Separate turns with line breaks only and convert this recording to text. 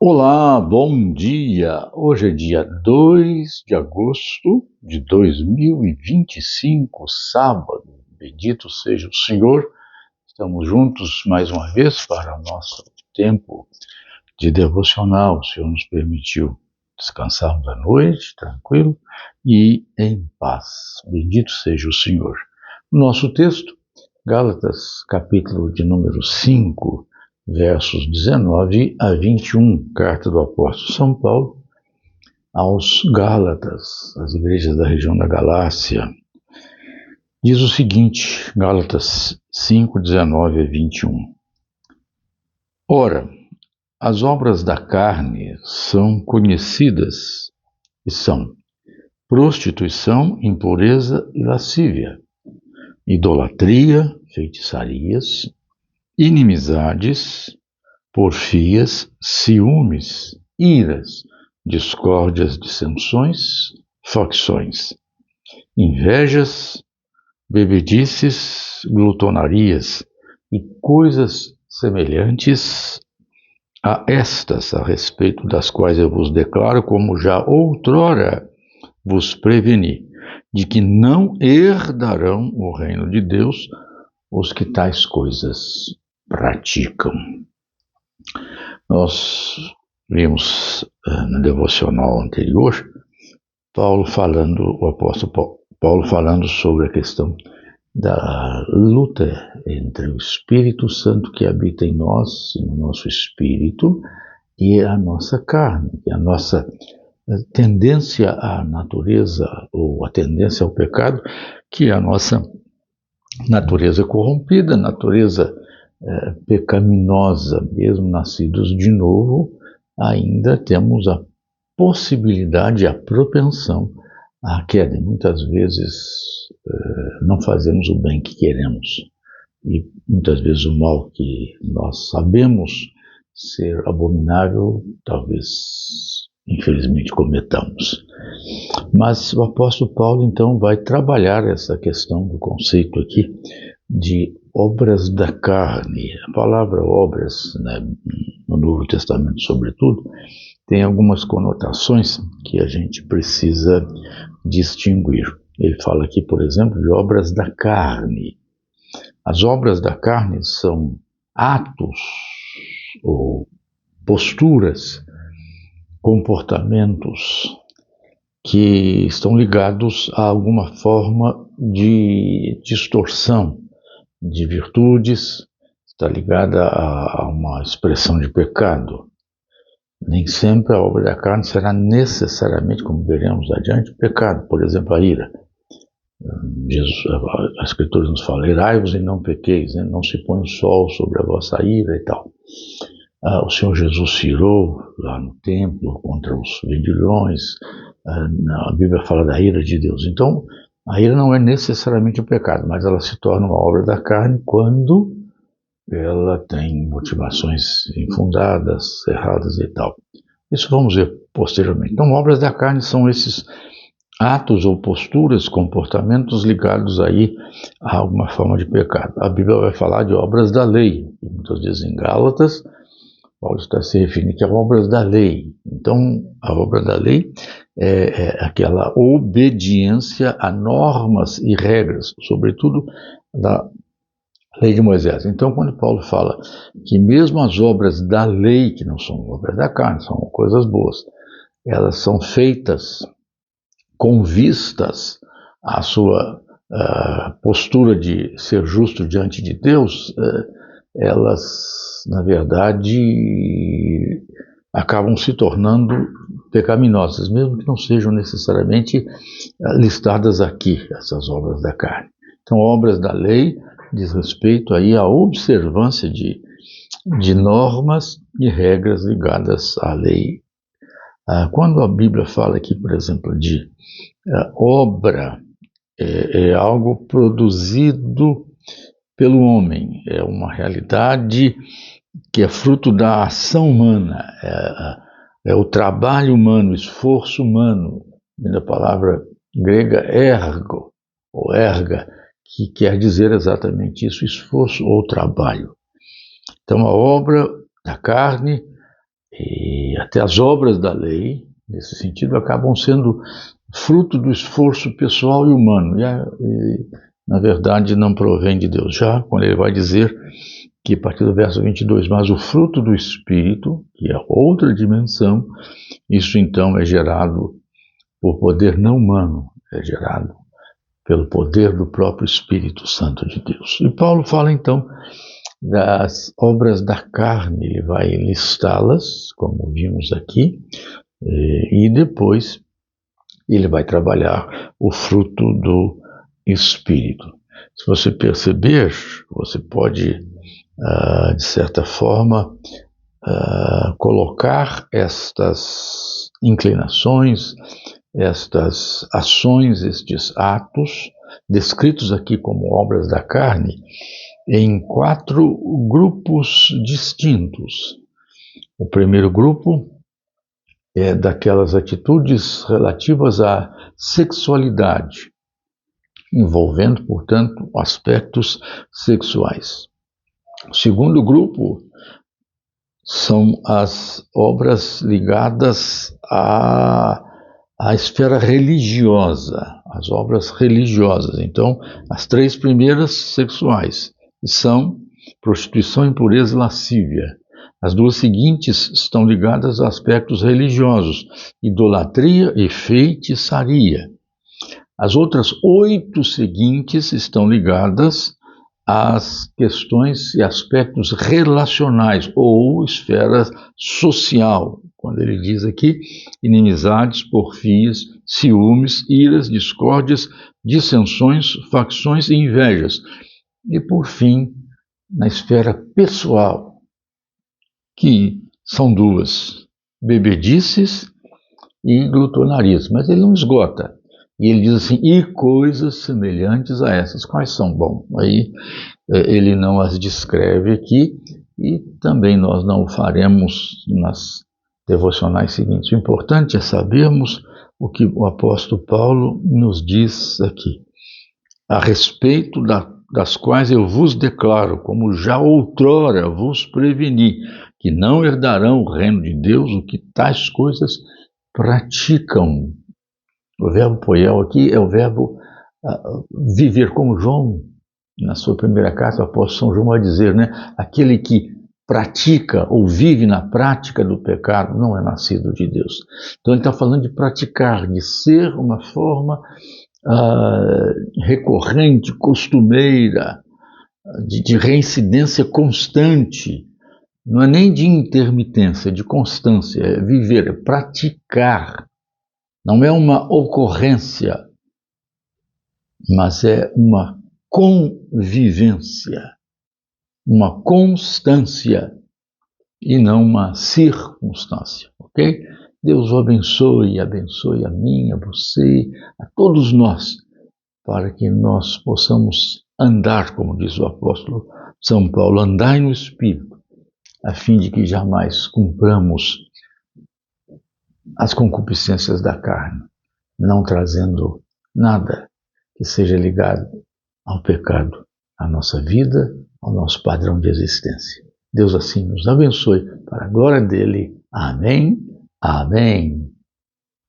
Olá, bom dia! Hoje é dia 2 de agosto de 2025, sábado. Bendito seja o Senhor. Estamos juntos mais uma vez para o nosso tempo de devocional. O Senhor nos permitiu descansarmos à noite, tranquilo e em paz. Bendito seja o Senhor. O nosso texto, Gálatas, capítulo de número 5, versos 19 a 21, carta do apóstolo São Paulo aos Gálatas, as igrejas da região da Galácia. Diz o seguinte, Gálatas 5, 19 a 21. Ora, as obras da carne são conhecidas e são prostituição, impureza e lascívia, idolatria, feitiçarias, inimizades, porfias, ciúmes, iras, discórdias, dissensões, facções, invejas, bebedices, glutonarias e coisas semelhantes a estas, a respeito das quais eu vos declaro, como já outrora vos preveni, de que não herdarão o reino de Deus os que tais coisas praticam. Nós vimos no devocional anterior o apóstolo Paulo falando sobre a questão da luta entre o Espírito Santo que habita em nós, no nosso espírito, e a nossa carne, e a nossa tendência à natureza, ou a tendência ao pecado, que é a nossa natureza corrompida, natureza pecaminosa. Mesmo nascidos de novo, ainda temos a possibilidade, a propensão à queda. Muitas vezes não fazemos o bem que queremos e muitas vezes o mal que nós sabemos ser abominável, talvez infelizmente cometamos. Mas o apóstolo Paulo então vai trabalhar essa questão do conceito aqui de obras da carne. A palavra obras, né, no Novo Testamento sobretudo, tem algumas conotações que a gente precisa distinguir. Ele fala aqui, por exemplo, de obras da carne. As obras da carne são atos ou posturas, comportamentos que estão ligados a alguma forma de distorção de virtudes, está ligada a uma expressão de pecado. Nem sempre a obra da carne será necessariamente, como veremos adiante, pecado. Por exemplo, a ira. A Escritura nos fala, irai-vos e não pequeis, né? Não se põe o sol sobre a vossa ira e tal. O Senhor Jesus se irou lá no templo contra os vendilhões. A Bíblia fala da ira de Deus. Então, a ira não é necessariamente um pecado, mas ela se torna uma obra da carne quando ela tem motivações infundadas, erradas e tal. Isso vamos ver posteriormente. Então, obras da carne são esses atos ou posturas, comportamentos ligados aí a alguma forma de pecado. A Bíblia vai falar de obras da lei. Muitas vezes em Gálatas, Paulo está se referindo que a obras da lei. Então, a obra da lei é aquela obediência a normas e regras, sobretudo da lei de Moisés. Então, quando Paulo fala que mesmo as obras da lei, que não são obras da carne, são coisas boas, elas são feitas com vistas à sua postura de ser justo diante de Deus, elas, na verdade, acabam se tornando pecaminosas, mesmo que não sejam necessariamente listadas aqui, essas obras da carne. Então, obras da lei diz respeito aí à observância de normas e regras ligadas à lei. Quando a Bíblia fala aqui, por exemplo, de obra, é algo produzido pelo homem, é uma realidade que é fruto da ação humana, é o trabalho humano, o esforço humano, da palavra grega ergo, ou erga, que quer dizer exatamente isso, esforço ou trabalho. Então a obra da carne E até as obras da lei, nesse sentido, acabam sendo fruto do esforço pessoal e humano, e na verdade não provém de Deus. Já quando ele vai dizer que, a partir do verso 22, mas o fruto do Espírito, que é outra dimensão, isso então é gerado por poder não humano, é gerado pelo poder do próprio Espírito Santo de Deus. E Paulo fala então das obras da carne, ele vai listá-las, como vimos aqui, e depois ele vai trabalhar o fruto do Espírito. Se você perceber, você pode, de certa forma, colocar estas inclinações, estas ações, estes atos, descritos aqui como obras da carne, em 4 grupos distintos. O primeiro grupo é daquelas atitudes relativas à sexualidade, envolvendo, portanto, aspectos sexuais. O segundo grupo são as obras ligadas à esfera religiosa, as obras religiosas. Então, as 3 primeiras sexuais são prostituição, impureza e lascívia. As 2 seguintes estão ligadas a aspectos religiosos, idolatria e feitiçaria. As outras 8 seguintes estão ligadas às questões e aspectos relacionais ou esfera social, quando ele diz aqui inimizades, porfias, ciúmes, iras, discórdias, dissensões, facções e invejas. E por fim, na esfera pessoal, que são 2, bebedices e glutonarias, mas ele não esgota. E ele diz assim, e coisas semelhantes a essas. Quais são? Bom, aí ele não as descreve aqui e também nós não o faremos nas devocionais seguintes. O importante é sabermos o que o apóstolo Paulo nos diz aqui. A respeito das quais eu vos declaro, como já outrora vos preveni, que não herdarão o reino de Deus o que tais coisas praticam. O verbo poiel aqui é o verbo viver, como João, na sua primeira carta, o apóstolo São João vai dizer, né? Aquele que pratica ou vive na prática do pecado não é nascido de Deus. Então ele está falando de praticar, de ser uma forma recorrente, costumeira, de reincidência constante. Não é nem de intermitência, é de constância, é viver, é praticar. Não é uma ocorrência, mas é uma convivência, uma constância e não uma circunstância, ok? Deus o abençoe, abençoe a mim, a você, a todos nós, para que nós possamos andar, como diz o apóstolo São Paulo, andai no Espírito, a fim de que jamais cumpramos as concupiscências da carne, não trazendo nada que seja ligado ao pecado, à nossa vida, ao nosso padrão de existência. Deus assim nos abençoe, para a glória dele. Amém. Amém.